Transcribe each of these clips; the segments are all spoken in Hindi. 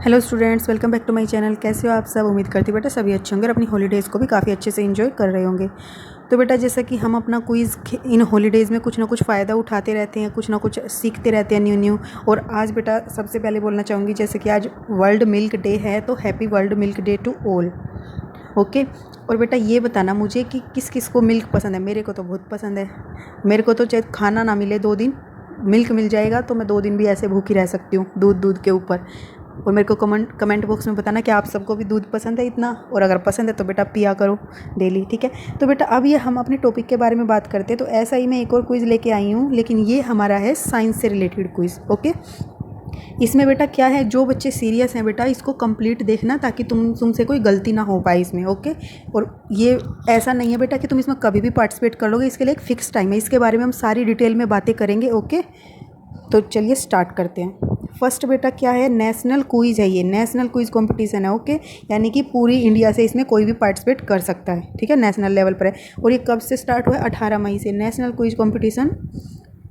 Hello students, welcome back to my channel. कैसे हो आप सब? उम्मीद करती बेटा सभी अच्छे होंगे और अपनी हॉलीडेज़ को भी काफ़ी अच्छे से एंजॉय कर रहे होंगे। तो बेटा जैसा कि हम अपना क्विज़ इन हॉलीडेज़ में कुछ ना कुछ फ़ायदा उठाते रहते हैं, कुछ ना कुछ सीखते रहते हैं न्यू। और आज बेटा सबसे पहले बोलना चाहूँगी जैसे कि आज वर्ल्ड मिल्क डे है, तो happy world milk day to all. Okay. और बेटा ये बताना मुझे कि किस किस को मिल्क पसंद है। मेरे को तो बहुत पसंद है। मेरे को तो चाहे खाना ना मिले 2 दिन, मिल्क मिल जाएगा तो मैं 2 दिन भी ऐसे भूखी रह सकती हूँ दूध के ऊपर। और मेरे को कमेंट बॉक्स में बताना कि आप सबको भी दूध पसंद है इतना, और अगर पसंद है तो बेटा पिया करो डेली, ठीक है। तो बेटा अब ये हम अपने टॉपिक के बारे में बात करते हैं। तो ऐसा ही मैं एक और क्विज़ लेके आई हूँ, लेकिन ये हमारा है साइंस से रिलेटेड क्विज़। ओके। इसमें बेटा क्या है, जो बच्चे सीरियस हैं बेटा इसको कंप्लीट देखना ताकि तुमसे कोई गलती ना हो पाए इसमें। ओके। और ये ऐसा नहीं है बेटा कि तुम इसमें कभी भी पार्टिसिपेट कर लोगे, इसके लिए एक फ़िक्स टाइम है। इसके बारे में हम सारी डिटेल में बातें करेंगे। ओके। तो चलिए स्टार्ट करते हैं। फर्स्ट बेटा क्या है, नेशनल क्विज़ है। ये नेशनल क्विज़ कंपटीशन है। ओके। यानी कि पूरी इंडिया से इसमें कोई भी पार्टिसिपेट कर सकता है, ठीक है। नेशनल लेवल पर है। और ये कब से स्टार्ट हुआ है? 18 मई से। National quiz competition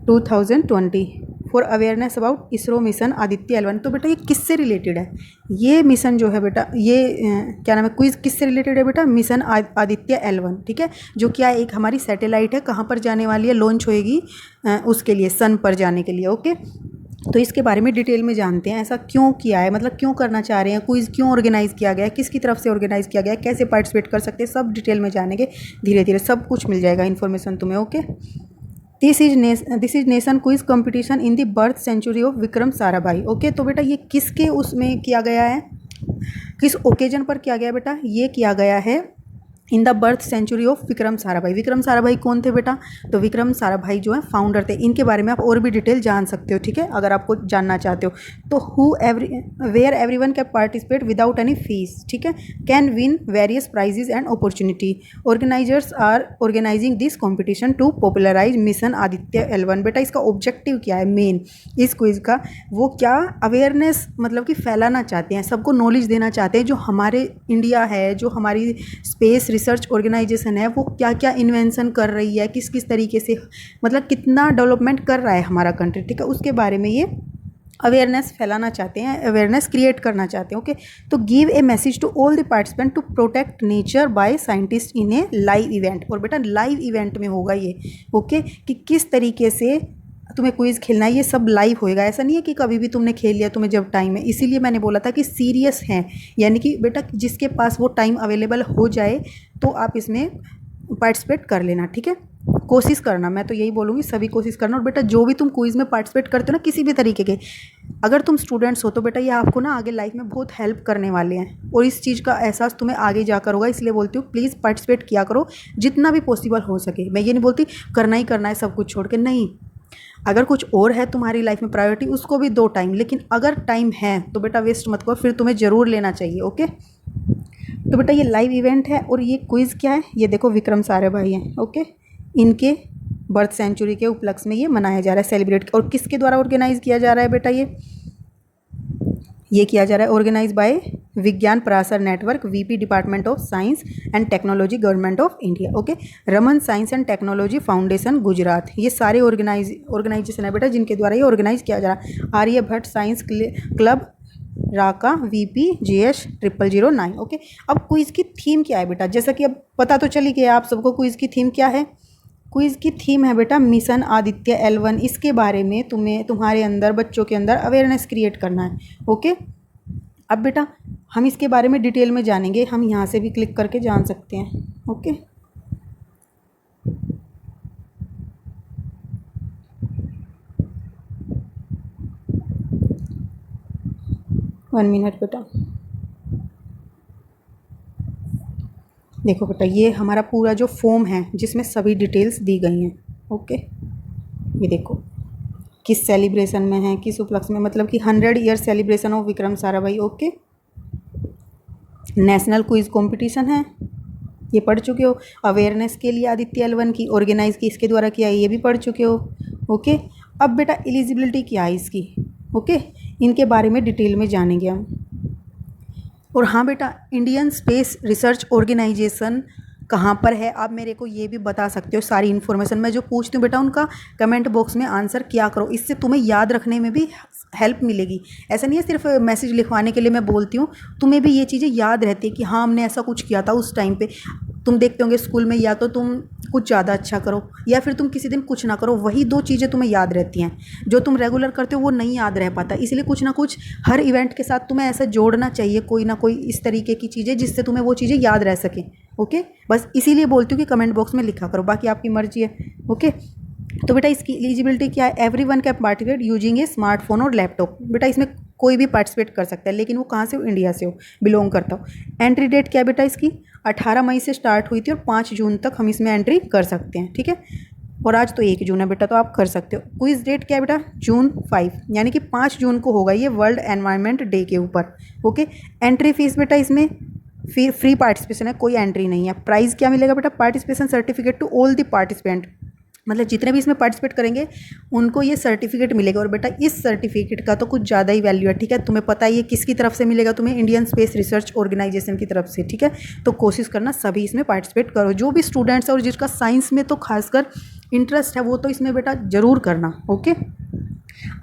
2020 for awareness about ISRO mission Aditya L1। तो बेटा ये किससे रिलेटेड है? ये मिशन जो है बेटा, ये क्या नाम है, क्विज़ किससे रिलेटेड है बेटा? मिशन आदित्य L1, ठीक है। जो क्या एक हमारी सैटेलाइट है, कहाँ पर जाने वाली है, लॉन्च होएगी उसके लिए, सन पर जाने के लिए। ओके। तो इसके बारे में डिटेल में जानते हैं। ऐसा क्यों किया है, मतलब क्यों करना चाह रहे हैं, क्विज़ क्यों ऑर्गेनाइज़ किया गया है, किसकी तरफ से ऑर्गेनाइज़ किया गया है, कैसे पार्टिसिपेट कर सकते हैं, सब डिटेल में जानेंगे। धीरे धीरे सब कुछ मिल जाएगा इन्फॉर्मेशन तुम्हें। Okay. This is nation quiz competition in the birth century of Vikram Sarabhai. Okay. तो बेटा ये किसके उसमें किया गया है, किस ओकेजन पर किया गया बेटा? ये किया गया है in the birth century of Vikram Sarabhai. Vikram Sarabhai कौन थे बेटा? तो विक्रम साराभाई जो है फाउंडर थे। इनके बारे में आप और भी डिटेल जान सकते हो, ठीक है, अगर आपको जानना चाहते हो तो। Where everyone can participate without any fees, ठीक है, can win various prizes and opportunity. Organisers are organising this competition to popularise mission Aditya L1। बेटा इसका ऑब्जेक्टिव क्या है मेन इस क्विज का? वो क्या अवेयरनेस मतलब कि फैलाना चाहते हैं, सबको नॉलेज देना चाहते हैं। जो हमारे इंडिया है, जो हमारी स्पेस रिसर्च ऑर्गेनाइजेशन है, वो क्या क्या इन्वेंशन कर रही है, किस किस तरीके से, मतलब कितना डेवलपमेंट कर रहा है हमारा कंट्री, ठीक है, उसके बारे में ये अवेयरनेस फैलाना चाहते हैं, अवेयरनेस क्रिएट करना चाहते हैं। ओके। तो give a message to all the participant to protect nature by scientist in a live event. और बेटा लाइव इवेंट में होगा ये। ओके। कि किस तरीके से तुम्हें क्विज़ खेलना है, ये सब लाइव होएगा। ऐसा नहीं है कि कभी भी तुमने खेल लिया, तुम्हें जब टाइम है। इसीलिए मैंने बोला था कि सीरियस हैं, यानी कि बेटा जिसके पास वो टाइम अवेलेबल हो जाए तो आप इसमें पार्टिसिपेट कर लेना, ठीक है। कोशिश करना, मैं तो यही बोलूँगी सभी कोशिश करना। और बेटा जो भी तुम क्विज़ में पार्टिसिपेट करते हो ना, किसी भी तरीके के, अगर तुम स्टूडेंट्स हो तो बेटा ये आपको ना आगे लाइफ में बहुत हेल्प करने वाले हैं। और इस चीज़ का एहसास तुम्हें आगे जाकर होगा। इसलिए बोलती हूँ प्लीज़ पार्टिसिपेट किया करो जितना भी पॉसिबल हो सके। मैं ये नहीं बोलती करना ही करना है सब कुछ छोड़ के, नहीं। अगर कुछ और है तुम्हारी लाइफ में प्रायोरिटी, उसको भी दो टाइम, लेकिन अगर टाइम है तो बेटा वेस्ट मत करो, फिर तुम्हें ज़रूर लेना चाहिए। ओके। तो बेटा ये लाइव इवेंट है। और ये क्विज़ क्या है, ये देखो विक्रम साराभाई हैं। ओके। इनके बर्थ सेंचुरी के उपलक्ष्य में ये मनाया जा रहा है, सेलिब्रेट। और किसके द्वारा ऑर्गेनाइज किया जा रहा है बेटा? ये किया जा रहा है ऑर्गेनाइज बाय विज्ञान प्रसार network, VP department of science and technology, government of India. Okay. Raman science and technology foundation, Gujarat. ये सारे ऑर्गेनाइजेशन है बेटा जिनके द्वारा ये ऑर्गेनाइज किया जा रहा है। आर्यभट्ट साइंस क्लब, राका, VP GS 0009। ओके। अब क्विज़ की थीम क्या है बेटा? जैसा कि अब पता तो चली गया आप सबको क्विज़ की थीम क्या है। क्विज़ की थीम है बेटा मिशन आदित्य L1। इसके बारे में तुम्हारे अंदर, बच्चों के अंदर अवेयरनेस क्रिएट करना है। ओके। अब बेटा हम इसके बारे में डिटेल में जानेंगे। हम यहाँ से भी क्लिक करके जान सकते हैं। ओके। वन मिनट बेटा। देखो बेटा ये हमारा पूरा जो फॉर्म है जिसमें सभी डिटेल्स दी गई हैं। ओके। ये देखो किस सेलिब्रेशन में है, किस उपलक्ष्य में, मतलब कि 100 year celebration of Vikram Sarabhai. Okay. National quiz competition है, ये पढ़ चुके हो। अवेयरनेस के लिए आदित्य L1 की ऑर्गेनाइज की इसके द्वारा किया है, ये भी पढ़ चुके हो। ओके। अब बेटा एलिजिबिलिटी क्या है इसकी? ओके। इनके बारे में डिटेल में जानेंगे हम। और हाँ बेटा, इंडियन स्पेस रिसर्च ऑर्गेनाइजेशन कहाँ पर है, आप मेरे को ये भी बता सकते हो सारी इन्फॉर्मेशन। मैं जो पूछती हूँ बेटा उनका कमेंट बॉक्स में आंसर किया करो, इससे तुम्हें याद रखने में भी हेल्प मिलेगी। ऐसा नहीं है सिर्फ मैसेज लिखवाने के लिए मैं बोलती हूँ, तुम्हें भी ये चीज़ें याद रहती है कि हाँ हमने ऐसा कुछ किया था उस टाइम पे। तुम देखते होंगे स्कूल में, या तो तुम कुछ ज़्यादा अच्छा करो या फिर तुम किसी दिन कुछ ना करो, वही दो चीज़ें तुम्हें याद रहती हैं। जो तुम रेगुलर करते हो वो नहीं याद रह पाता, इसलिए कुछ ना कुछ हर इवेंट के साथ तुम्हें ऐसा जोड़ना चाहिए, कोई ना कोई इस तरीके की चीज़ें जिससे तुम्हें वो चीज़ें याद रह सकें। ओके, बस इसीलिए बोलती हूँ कि कमेंट बॉक्स में लिखा करो, बाकी आपकी मर्जी है। ओके, तो बेटा इसकी एलिजिबिलिटी क्या है, everyone can participate using A smartphone और लैपटॉप। बेटा इसमें कोई भी पार्टिसिपेट कर सकता है, लेकिन वो कहाँ से हो, इंडिया से हो, बिलोंग करता हो। एंट्री डेट क्या है बेटा इसकी, 18 मई से स्टार्ट हुई थी और 5 जून तक हम इसमें एंट्री कर सकते हैं, ठीक है। और आज तो 1 जून है बेटा, तो आप कर सकते हो। क्विज डेट क्या है बेटा, जून 5, यानी कि 5 जून को होगा ये वर्ल्ड एनवायरनमेंट डे के ऊपर। ओके, एंट्री फीस बेटा इसमें फ्री पार्टिसिपेशन है, कोई एंट्री नहीं है। प्राइस क्या मिलेगा बेटा, participation certificate to all the participant, मतलब जितने भी इसमें पार्टिसिपेट करेंगे उनको ये सर्टिफिकेट मिलेगा। और बेटा इस सर्टिफिकेट का तो कुछ ज़्यादा ही वैल्यू है, ठीक है। तुम्हें पता है ये किसकी तरफ से मिलेगा, तुम्हें इंडियन स्पेस रिसर्च ऑर्गेनाइजेशन की तरफ से, ठीक है। तो कोशिश करना सभी इसमें पार्टिसिपेट करो, जो भी स्टूडेंट्स है और जिसका साइंस में तो खासकर इंटरेस्ट है वो तो इसमें बेटा ज़रूर करना। ओके,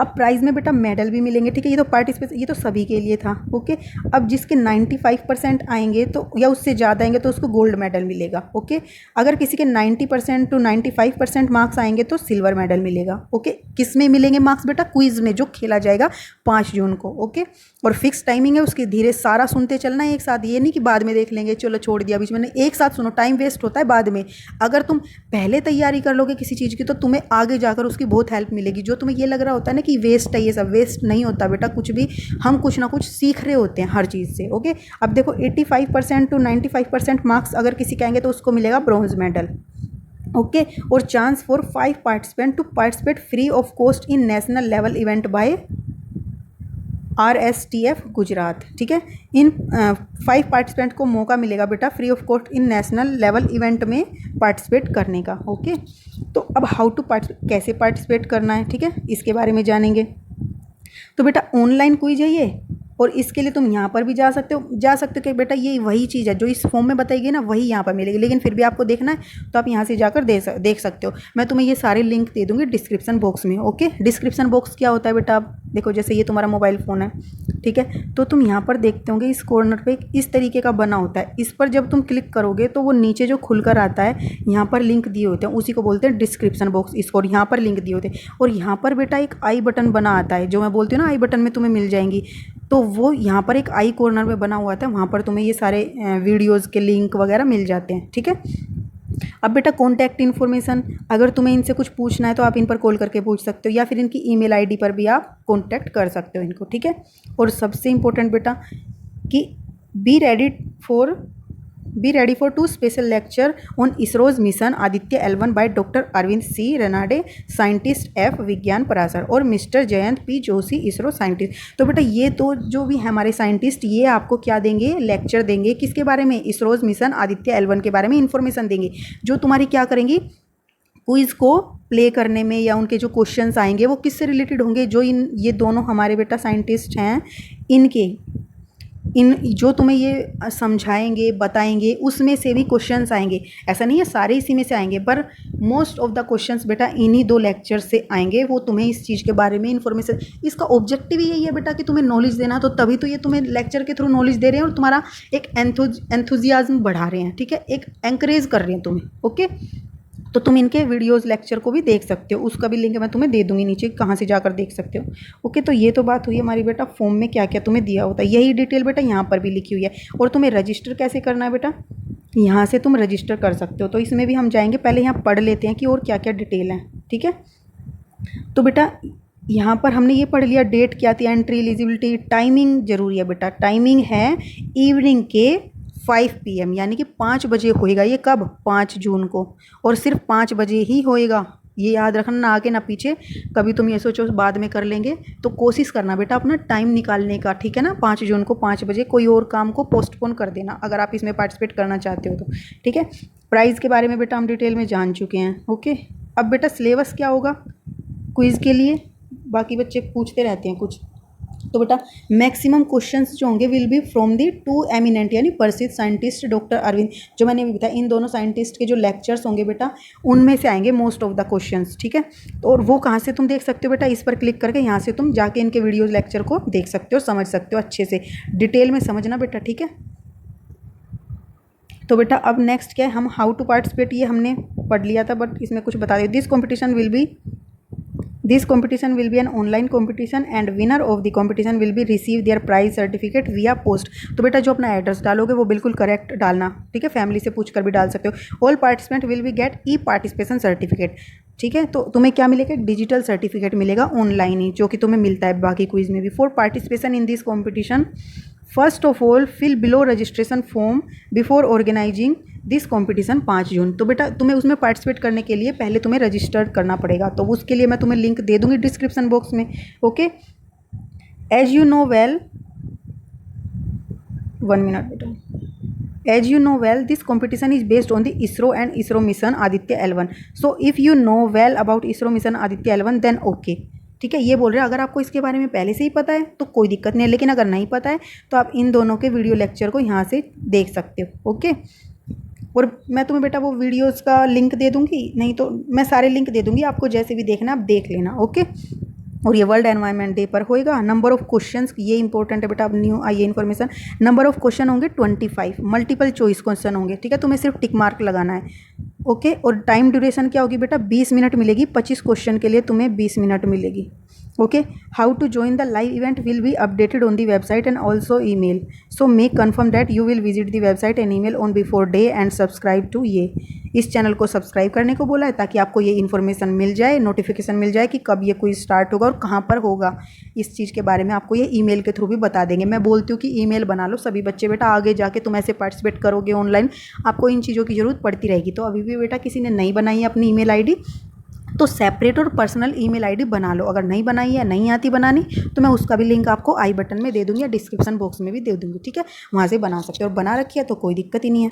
अब प्राइज़ में बेटा मेडल भी मिलेंगे, ठीक है। ये तो पार्टिसिपेट, ये तो सभी के लिए था। ओके, अब जिसके 95% आएंगे तो या उससे ज़्यादा आएंगे तो उसको गोल्ड मेडल मिलेगा। ओके, अगर किसी के 90% टू 95% मार्क्स आएंगे तो सिल्वर मेडल मिलेगा। ओके, किस में मिलेंगे मार्क्स बेटा, क्विज़ में जो खेला जाएगा 5 जून को। ओके, और फिक्स टाइमिंग है उसकी, धीरे सारा सुनते चलना है एक साथ, ये नहीं कि बाद में देख लेंगे चलो छोड़ दिया बीच में, नहीं, एक साथ सुनो, टाइम वेस्ट होता है बाद में। अगर तुम पहले तैयारी कर लोगे किसी चीज़ की तो तुम्हें आगे जाकर उसकी बहुत हेल्प मिलेगी। जो तुम्हें ये लग रहा होता है ना कि वेस्ट है, ये सब वेस्ट नहीं होता बेटा, कुछ भी हम कुछ ना कुछ सीख रहे होते हैं हर चीज़ से। ओके, अब देखो 85% टू 95% मार्क्स अगर किसी के आएंगे तो उसको मिलेगा ब्रॉन्ज मेडल। ओके, और chance for 5 participant to participate free of cost in national level event by RSTF Gujarat, ठीक है। इन 5 पार्टिसिपेंट को मौका मिलेगा बेटा free of cost in national level event में पार्टिसिपेट करने का। ओके, तो अब हाउ टू पार्टिसिपेट, कैसे पार्टिसिपेट करना है, ठीक है, इसके बारे में जानेंगे। तो बेटा ऑनलाइन क्विज है ये, और इसके लिए तुम यहाँ पर भी जा सकते हो कि बेटा ये वही चीज़ है जो इस फॉर्म में बताई गई ना, वही यहाँ पर मिलेगी, लेकिन फिर भी आपको देखना है तो आप यहाँ से जाकर देख सकते हो। मैं तुम्हें ये सारे लिंक दे दूँगी डिस्क्रिप्शन बॉक्स में। ओके, डिस्क्रिप्शन बॉक्स क्या होता है बेटा, आप देखो जैसे ये तुम्हारा मोबाइल फ़ोन है, ठीक है, तो तुम यहाँ पर देखते होंगे इस कॉर्नर पे इस तरीके का बना होता है। इस पर जब तुम क्लिक करोगे तो वो नीचे जो खुलकर आता है, यहाँ पर लिंक दिए होते हैं, उसी को बोलते हैं डिस्क्रिप्शन बॉक्स। इसको और यहाँ पर लिंक दिए होते हैं, और यहाँ पर बेटा एक आई बटन बना आता है, जो मैं बोलती हूँ ना आई बटन में तुम्हें मिल जाएंगी, तो वो यहाँ पर एक आई कॉर्नर में बना हुआ था, वहाँ पर तुम्हें ये सारे वीडियोज़ के लिंक वगैरह मिल जाते हैं, ठीक है। अब बेटा कॉन्टैक्ट इन्फॉर्मेशन, अगर तुम्हें इनसे कुछ पूछना है तो आप इन पर कॉल करके पूछ सकते हो, या फिर इनकी ईमेल आईडी पर भी आप कॉन्टैक्ट कर सकते हो इनको, ठीक है। और सबसे इम्पोर्टेंट बेटा कि be ready for 2 special lecture on ISRO's mission Aditya L1 by doctor Arvind C Ranade scientist F Vigyan Prasar और mister Jayant P Joshi ISRO scientist. तो बेटा ये तो जो भी हमारे साइंटिस्ट ये आपको क्या देंगे, लेक्चर देंगे, किसके बारे में, इसरोज मिशन आदित्य L1 के बारे में इन्फॉर्मेशन देंगे, जो तुम्हारी क्या करेंगी, क्विज़ को प्ले करने में, या उनके जो क्वेश्चंस आएंगे वो किससे रिलेटेड होंगे, जो ये दोनों हमारे बेटा साइंटिस्ट हैं इन जो तुम्हें ये समझाएंगे बताएंगे उसमें से भी क्वेश्चंस आएंगे। ऐसा नहीं है सारे इसी में से आएंगे, पर मोस्ट ऑफ द क्वेश्चंस बेटा इन्हीं 2 लेक्चर से आएंगे। वो तुम्हें इस चीज़ के बारे में इन्फॉर्मेशन, इसका ऑब्जेक्टिव ही यही है बेटा कि तुम्हें नॉलेज देना, तो तभी तो ये तुम्हें लेक्चर के थ्रू नॉलेज दे रहे हैं और तुम्हारा एक एंथुजियाज्म बढ़ा रहे हैं, ठीक है, एक एंकरेज कर रहे हैं तुम्हें। ओके, तो तुम इनके वीडियोज़ लेक्चर को भी देख सकते हो, उसका भी लिंक मैं तुम्हें दे दूंगी नीचे, कहाँ से जाकर देख सकते हो। ओके, तो ये तो बात हुई हमारी बेटा फॉर्म में क्या क्या तुम्हें दिया होता है, यही डिटेल बेटा यहाँ पर भी लिखी हुई है। और तुम्हें रजिस्टर कैसे करना है बेटा, यहाँ से तुम रजिस्टर कर सकते हो, तो इसमें भी हम जाएंगे, पहले यहाँ पढ़ लेते हैं कि और क्या क्या डिटेल है, ठीक है। तो बेटा यहाँ पर हमने ये पढ़ लिया, डेट क्या थी, एंट्री, एलिजिबिलिटी, टाइमिंग जरूरी है बेटा, टाइमिंग है इवनिंग के 5 PM, यानी कि 5 बजे होएगा ये, कब, 5 जून को, और सिर्फ 5 बजे ही होएगा, ये याद रखना, ना आगे ना पीछे। कभी तुम ये सोचो बाद में कर लेंगे, तो कोशिश करना बेटा अपना टाइम निकालने का, ठीक है ना। 5 जून को 5 बजे, कोई और काम को पोस्टपोन कर देना अगर आप इसमें पार्टिसिपेट करना चाहते हो तो, ठीक है। प्राइज़ के बारे में बेटा हम डिटेल में जान चुके हैं। ओके, अब बेटा सिलेबस क्या होगा क्विज़ के लिए, बाकी बच्चे पूछते रहते हैं कुछ, तो बेटा मैक्सिमम क्वेश्चंस जो होंगे will be from the two eminent यानी प्रसिद्ध साइंटिस्ट डॉक्टर अरविंद, जो मैंने भी बताया इन दोनों साइंटिस्ट के जो लेक्चर्स होंगे बेटा उनमें से आएंगे मोस्ट ऑफ द क्वेश्चंस, ठीक है। तो और वो कहाँ से तुम देख सकते हो बेटा, इस पर क्लिक करके यहाँ से तुम जाके इनके वीडियोज लेक्चर को देख सकते हो, समझ सकते हो अच्छे से, डिटेल में समझना बेटा, ठीक है। तो बेटा अब नेक्स्ट क्या है, हम हाउ टू पार्टिसिपेट ये हमने पढ़ लिया था, बट इसमें कुछ बता दें। This competition will be an online competition and winner of the competition will be receive their prize certificate via post। तो बेटा जो अपना एड्रेस डालोगे वो बिल्कुल करेक्ट डालना, ठीक है, फैमिली से पूछ कर भी डाल सकते हो। All participant will be get e participation certificate, ठीक है। तो तुम्हें क्या मिलेगा, डिजिटल सर्टिफिकेट मिलेगा ऑनलाइन ही, जो कि तुम्हें मिलता है बाकी क्विज में भी। For participation in this competition first of all fill below registration form before organising this competition 5 June. तो बेटा तुम्हें उसमें पार्टिसिपेट करने के लिए पहले तुम्हें रजिस्टर करना पड़ेगा, तो उसके लिए मैं तुम्हें लिंक दे दूंगी डिस्क्रिप्शन बॉक्स में, okay. As you know well, 1 minute बेटा, as you know well this competition is based on the ISRO and ISRO mission Aditya L1। So if you know well about ISRO mission Aditya L1 then okay, ठीक है। ये बोल रहे हैं अगर आपको इसके बारे में पहले से ही पता है तो कोई दिक्कत नहीं है, लेकिन अगर नहीं पता है तो आप इन दोनों के वीडियो लेक्चर को यहाँ से देख सकते हो, ओके। और मैं तुम्हें बेटा वो वीडियोस का लिंक दे दूँगी, नहीं तो मैं सारे लिंक दे दूँगी आपको, जैसे भी देखना आप देख लेना, ओके। और ये वर्ल्ड एनवायरनमेंट डे पर होएगा। नंबर ऑफ क्वेश्चंस, ये इंपॉर्टेंट है बेटा, अब न्यू आई है इन्फॉर्मेशन। नंबर ऑफ क्वेश्चन होंगे 25, मल्टीपल चॉइस क्वेश्चन होंगे, ठीक है। तुम्हें सिर्फ टिक मार्क लगाना है, ओके। और टाइम ड्यूरेशन क्या होगी बेटा, 20 मिनट मिलेगी, 25 क्वेश्चन के लिए तुम्हें 20 मिनट मिलेगी, okay. How to join the live event will be updated on the website and also email, so make confirm that you will visit the website and email on before day and subscribe to ये। इस चैनल को सब्सक्राइब करने को बोला है ताकि आपको ये इन्फॉर्मेशन मिल जाए, नोटिफिकेशन मिल जाए कि कब ये कोई स्टार्ट होगा और कहाँ पर होगा। इस चीज़ के बारे में आपको ये ईमेल के थ्रू भी बता देंगे। मैं बोलती हूँ कि ईमेल बना लो सभी बच्चे बेटा, आगे जाके तुम ऐसे पार्टिसिपेट करोगे ऑनलाइन, आपको इन चीज़ों की ज़रूरत पड़ती रहेगी। तो अभी भी बेटा किसी ने नहीं बनाई है अपनी ईमेल आईडी तो सेपरेट और पर्सनल ईमेल आईडी बना लो। अगर नहीं बनाई है, नहीं आती बनानी, तो मैं उसका भी लिंक आपको आई बटन में दे दूँगी या डिस्क्रिप्शन बॉक्स में भी दे दूँगी, ठीक है। वहाँ से बना सकते हो, और बना रखी है तो कोई दिक्कत ही नहीं है,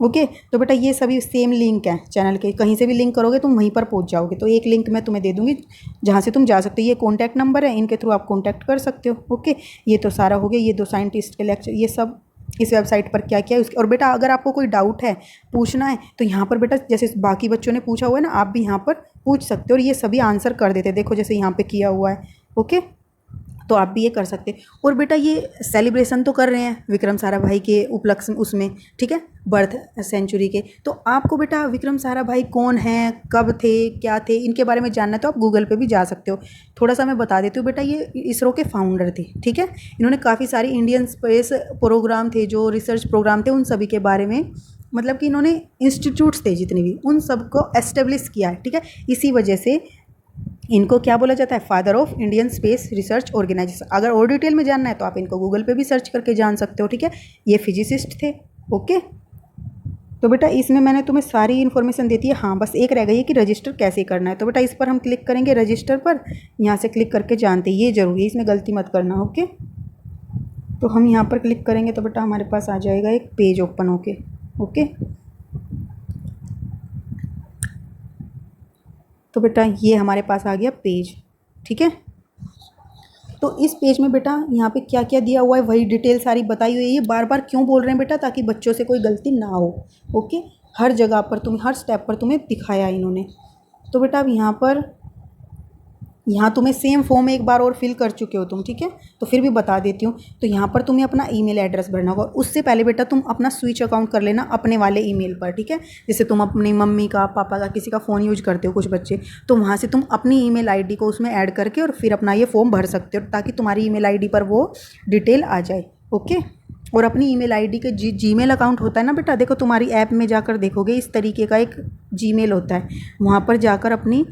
ओके। तो बेटा ये सभी सेम लिंक है चैनल के, कहीं से भी लिंक करोगे तुम वहीं पर पहुंच जाओगे। तो एक लिंक मैं तुम्हें दे दूंगी जहाँ से तुम जा सकते हो। ये कॉन्टैक्ट नंबर है, इनके थ्रू आप कॉन्टैक्ट कर सकते हो, ओके। ये तो सारा हो गया, ये 2 साइंटिस्ट के लेक्चर, ये सब इस वेबसाइट पर क्या क्या है उसके। और बेटा अगर आपको कोई डाउट है, पूछना है, तो यहाँ पर बेटा जैसे बाकी बच्चों ने पूछा हुआ है ना, आप भी यहाँ पर पूछ सकते हो और ये सभी आंसर कर देते हैं। देखो जैसे यहाँ पे किया हुआ है, ओके। तो आप भी ये कर सकते हैं। और बेटा ये सेलिब्रेशन तो कर रहे हैं विक्रम साराभाई के उपलक्ष्य उसमें, ठीक है, बर्थ सेंचुरी के। तो आपको बेटा विक्रम साराभाई कौन है, कब थे, क्या थे, इनके बारे में जानना है तो आप गूगल पे भी जा सकते हो। थोड़ा सा मैं बता देती हूँ बेटा, ये इसरो के फाउंडर थे, ठीक है। इन्होंने काफ़ी सारी इंडियन स्पेस प्रोग्राम थे, जो रिसर्च प्रोग्राम थे, उन सभी के बारे में, मतलब कि इन्होंने इंस्टीट्यूट्स थे जितने भी, उन सबको एस्टेब्लिश किया है, ठीक है। इसी वजह से इनको क्या बोला जाता है, father of Indian space research organisation. अगर और डिटेल में जानना है तो आप इनको गूगल पे भी सर्च करके जान सकते हो, ठीक है। ये फिजिसिस्ट थे, ओके। तो बेटा इसमें मैंने तुम्हें सारी इन्फॉर्मेशन देती है। हाँ, बस एक रह गई है कि रजिस्टर कैसे करना है। तो बेटा इस पर हम क्लिक करेंगे, रजिस्टर पर यहाँ से क्लिक करके जानते हैं, ये जरूरी है, इसमें गलती मत करना, ओके। तो हम यहाँ पर क्लिक करेंगे तो बेटा हमारे पास आ जाएगा एक पेज ओपन होके, ओके। तो बेटा ये हमारे पास आ गया पेज, ठीक है। तो इस पेज में बेटा यहाँ पे क्या क्या दिया हुआ है वही डिटेल सारी बताई हुई है। ये बार बार क्यों बोल रहे हैं बेटा, ताकि बच्चों से कोई गलती ना हो, ओके। हर जगह पर तुम्हें, हर स्टेप पर तुम्हें दिखाया है इन्होंने। तो बेटा अब यहाँ तुम्हें सेम फॉर्म एक बार और फिल कर चुके हो तुम, ठीक है। तो फिर भी बता देती हूँ। तो यहाँ पर तुम्हें अपना ईमेल एड्रेस भरना होगा। उससे पहले बेटा तुम अपना स्विच अकाउंट कर लेना अपने वाले ईमेल पर, ठीक है। जैसे तुम अपनी मम्मी का, पापा का, किसी का फ़ोन यूज करते हो कुछ बच्चे, तो वहाँ से तुम अपनी ईमेल आईडी को उसमें ऐड करके और फिर अपना ये फॉर्म भर सकते हो, ताकि तुम्हारी ईमेल आईडी पर वो डिटेल आ जाए, ओके। और अपनी ईमेल आईडी के जीमेल अकाउंट होता है ना बेटा, देखो तुम्हारी ऐप में जाकर देखोगे इस तरीके का एक जीमेल होता है। वहाँ पर जाकर अपनी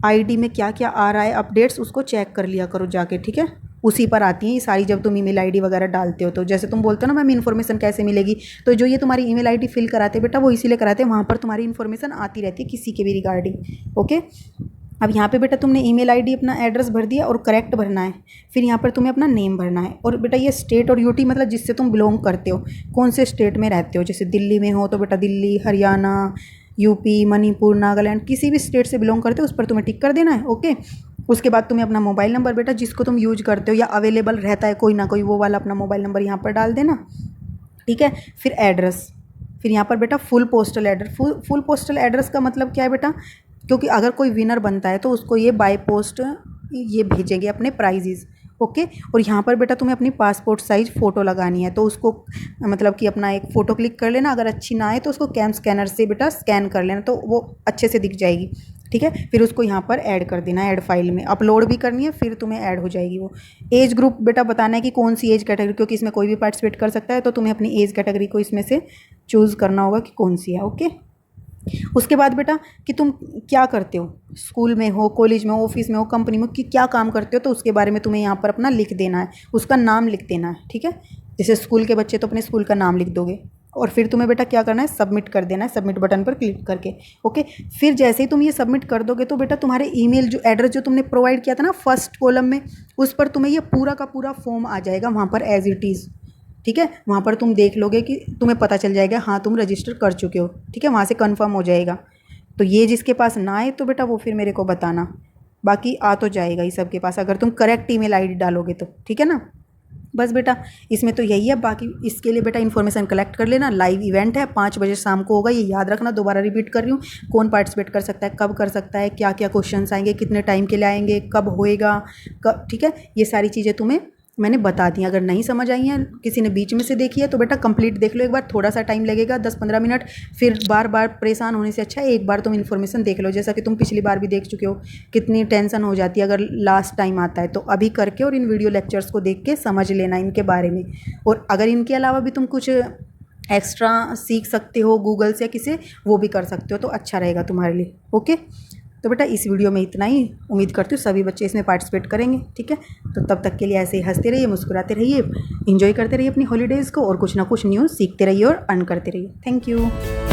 आईडी में क्या क्या आ रहा है अपडेट्स, उसको चेक कर लिया करो जाके, ठीक है। उसी पर आती हैं ये सारी, जब तुम ईमेल आईडी वगैरह डालते हो। तो जैसे तुम बोलते हो ना मैम इन्फॉर्मेशन कैसे मिलेगी, तो जो ये तुम्हारी ईमेल आईडी फिल कराते हैं बेटा, वो इसीलिए कराते हैं, वहाँ पर तुम्हारी इन्फॉर्मेशन आती रहती है किसी के भी रिगार्डिंग, ओके। अब यहाँ पे बेटा तुमने ईमेल आईडी अपना एड्रेस भर दिया और करेक्ट भरना है। फिर यहाँ पर तुम्हें अपना नेम भरना है। और बेटा ये स्टेट और यूटी मतलब जिससे तुम बिलोंग करते हो, कौन से स्टेट में रहते हो। जैसे दिल्ली में हो तो बेटा दिल्ली, हरियाणा, यूपी, मणिपुर, नागालैंड, किसी भी स्टेट से बिलोंग करते हो उस पर तुम्हें टिक कर देना है, ओके। उसके बाद तुम्हें अपना मोबाइल नंबर बेटा जिसको तुम यूज करते हो या अवेलेबल रहता है कोई ना कोई, वो वाला अपना मोबाइल नंबर यहाँ पर डाल देना, ठीक है। फिर एड्रेस, फिर यहाँ पर बेटा full postal address. Full postal address का मतलब क्या है बेटा, क्योंकि अगर कोई विनर बनता है तो उसको ये बाय पोस्ट ये भेजेंगे अपने प्राइजेज़, ओके। और यहाँ पर बेटा तुम्हें अपनी पासपोर्ट साइज़ फ़ोटो लगानी है, तो उसको मतलब कि अपना एक फ़ोटो क्लिक कर लेना, अगर अच्छी ना आए तो उसको कैम स्कैनर से बेटा स्कैन कर लेना, तो वो अच्छे से दिख जाएगी, ठीक है। फिर उसको यहाँ पर ऐड कर देना, ऐड फाइल में अपलोड भी करनी है, फिर तुम्हें ऐड हो जाएगी वो। एज ग्रुप बेटा बताना है कि कौन सी एज कैटेगरी, क्योंकि इसमें कोई भी पार्टिसिपेट कर सकता है, तो तुम्हें अपनी एज कैटेगरी को इसमें से चूज़ करना होगा कि कौन सी है, ओके। उसके बाद बेटा कि तुम क्या करते हो, स्कूल में हो, कॉलेज में हो, ऑफिस में हो, कंपनी में, कि क्या काम करते हो, तो उसके बारे में तुम्हें यहाँ पर अपना लिख देना है, उसका नाम लिख देना है, ठीक है। जैसे स्कूल के बच्चे तो अपने स्कूल का नाम लिख दोगे, और फिर तुम्हें बेटा क्या करना है, सबमिट कर देना है, सबमिट बटन पर क्लिक करके, ओके। फिर जैसे ही तुम ये सबमिट कर दोगे तो बेटा तुम्हारे ईमेल जो एड्रेस जो तुमने प्रोवाइड किया था ना फर्स्ट कॉलम में, उस पर तुम्हें ये पूरा का पूरा फॉर्म आ जाएगा वहाँ पर एज इट इज़, ठीक है। वहाँ पर तुम देख लोगे कि तुम्हें पता चल जाएगा हाँ तुम रजिस्टर कर चुके हो, ठीक है, वहाँ से कंफर्म हो जाएगा। तो ये जिसके पास ना आए तो बेटा वो फिर मेरे को बताना, बाकी आ तो जाएगा ही सबके पास अगर तुम करेक्ट ईमेल आईडी डालोगे तो, ठीक है ना। बस बेटा इसमें तो यही है, बाकी इसके लिए बेटा इन्फॉर्मेशन कलेक्ट कर लेना। लाइव इवेंट है 5 बजे शाम को होगा, ये याद रखना, दोबारा रिपीट कर रही हूँ। कौन पार्टिसिपेट कर सकता है, कब कर सकता है, क्या क्या क्वेश्चंस आएंगे, कितने टाइम के लिए आएंगे, कब होएगा, कब, ठीक है। ये सारी चीज़ें तुम्हें मैंने बता दी। अगर नहीं समझ आई हैं, किसी ने बीच में से देखी है, तो बेटा कंप्लीट देख लो एक बार, थोड़ा सा टाइम लगेगा 10-15 मिनट, फिर बार बार परेशान होने से अच्छा है एक बार तुम इन्फॉर्मेशन देख लो, जैसा कि तुम पिछली बार भी देख चुके हो। कितनी टेंशन हो जाती है अगर लास्ट टाइम आता है, तो अभी करके और इन वीडियो लेक्चर्स को देख के समझ लेना इनके बारे में। और अगर इनके अलावा भी तुम कुछ एक्स्ट्रा सीख सकते हो गूगल से किसे, वो भी कर सकते हो, तो अच्छा रहेगा तुम्हारे लिए, ओके। तो बेटा इस वीडियो में इतना ही, उम्मीद करती हूँ सभी बच्चे इसमें पार्टिसिपेट करेंगे, ठीक है। तो तब तक के लिए ऐसे ही हंसते रहिए, मुस्कुराते रहिए, एंजॉय करते रहिए अपनी हॉलीडेज़ को, और कुछ ना कुछ न्यू सीखते रहिए और अर्न करते रहिए। Thank you.